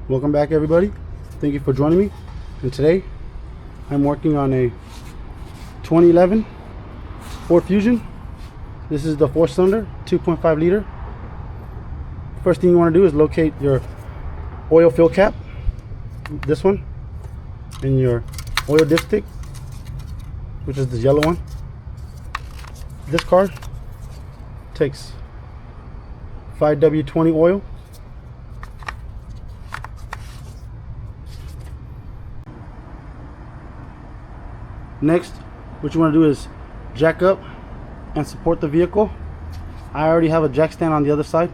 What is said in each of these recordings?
Welcome back, everybody. Thank you for joining me. And today I'm working on a 2011 Ford Fusion. This is the 4-cylinder 2.5 liter. First thing you want to do is locate your oil fill cap, this one, and your oil dipstick, which is the yellow one. This car takes 5W20 oil. Next, what you want to do is jack up and support the vehicle. I already have a jack stand on the other side.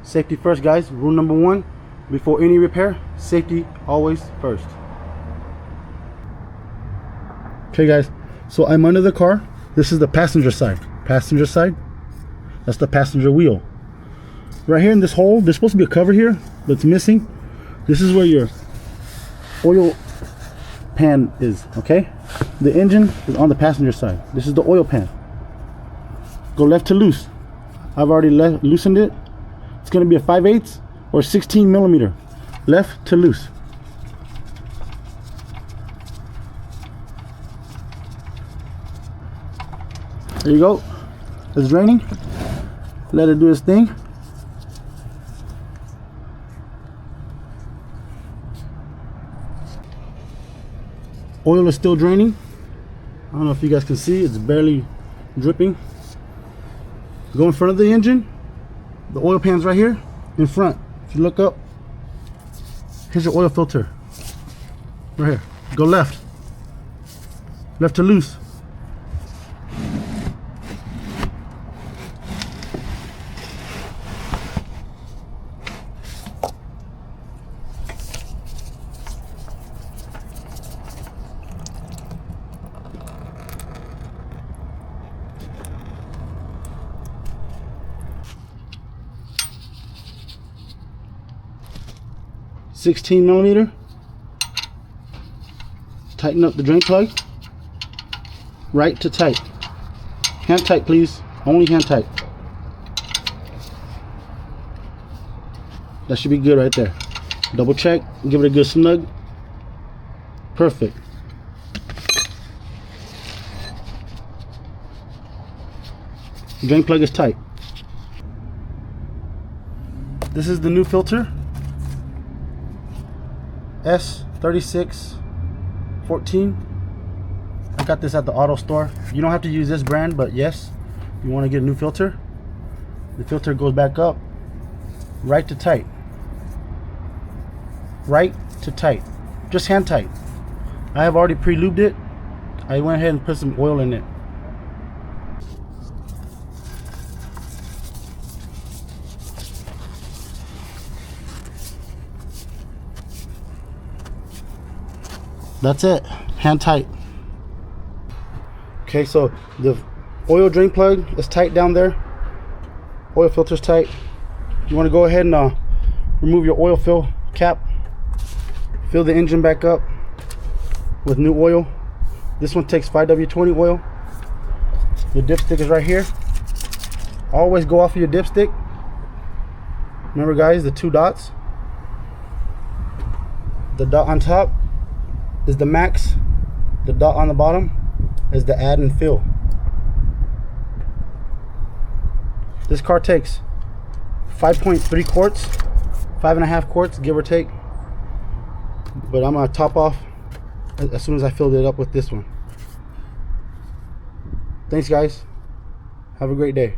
Safety first, guys. Rule number one, before any repair, safety always first. Okay, guys, so I'm under the car. This is the passenger side. Passenger side, that's the passenger wheel. Right here in this hole, there's supposed to be a cover here that's missing. This is where your oil pan is, okay? The engine is on the passenger side. This is the oil pan. Go left to loose. I've already loosened it. It's going to be a 5/8 or 16 millimeter. Left to loose. There you go. It's draining. Let it do its thing. Oil is still draining. I don't know if you guys can see, it's barely dripping. Go in front of the engine. The oil pan's right here in front. If you look up, here's your oil filter. Right here. Go left. Left to loose. .16 millimeter. Tighten up the drain plug. Right to tight. Hand tight, please. Only hand tight. That should be good right there. Double check. Give it a good snug. Perfect. Drain plug is tight. This is the new filter. S3614. I got this at the auto store. You don't have to use this brand, but yes, you want to get a new filter. The filter goes back up, right to tight. Right to tight. Just hand tight. I have already pre-lubed it. I went ahead and put some oil in it. That's it, hand tight. Okay, so the oil drain plug is tight down there. Oil filter's tight. You want to go ahead and remove your oil fill cap. Fill the engine back up with new oil. This one takes 5W20 oil. The dipstick is right here. Always go off of your dipstick. Remember, guys, the two dots. The dot on top is the max. The dot on the bottom is the add and fill. This car takes 5.3 quarts, 5.5 quarts, give or take. But I'm gonna top off as soon as I filled it up with this one. Thanks, guys. Have a great day.